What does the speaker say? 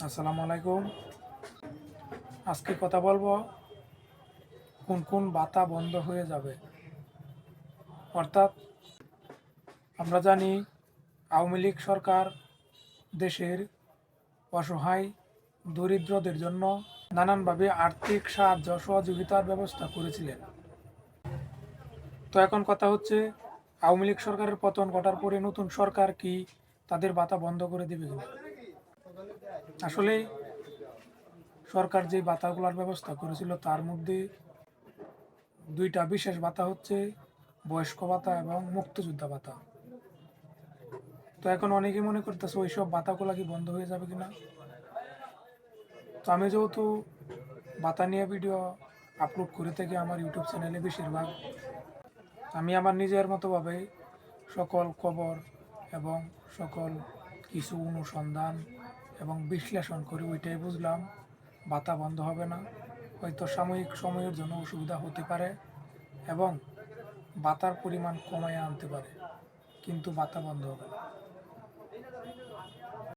আসসালামু আলাইকুম। আজকে কথা বলবো কোন কোন ভাতা বন্ধ হয়ে যাবে। অর্থাৎ আমরা জানি আওয়ামী লীগ সরকার দেশের অসহায় দরিদ্রদের জন্য নানানভাবে আর্থিক সাহায্য সহযোগিতার ব্যবস্থা করেছিলেন। তো এখন কথা হচ্ছে আওয়ামী লীগ সরকারের পতন ঘটার পরে নতুন সরকার কি তাদের ভাতা বন্ধ করে দেবে কিনা। আসলে সরকার যে ভাতাগুলোর ব্যবস্থা করেছিল তার মধ্যে দুইটা বিশেষ ভাতা হচ্ছে বয়স্ক ভাতা এবং মুক্তিযোদ্ধা ভাতা। তো এখন অনেকেই মনে করতেছে ওইসব ভাতাগুলো কি বন্ধ হয়ে যাবে কিনা। তো আমি যেহেতু ভাতা নিয়ে ভিডিও আপলোড করে থাকি আমার ইউটিউব চ্যানেলে, বেশিরভাগ আমি আমার নিজের মতোভাবে সকল খবর এবং সকল কিছু অনুসন্ধান এবং বিশ্লেষণ করে ওইটাই বুঝলাম ভাতা বন্ধ হবে না। হয়তো সাময়িক সময়ের জন্য অসুবিধা হতে পারে এবং ভাতার পরিমাণ কমায় আনতে পারে, কিন্তু ভাতা বন্ধ হবে না।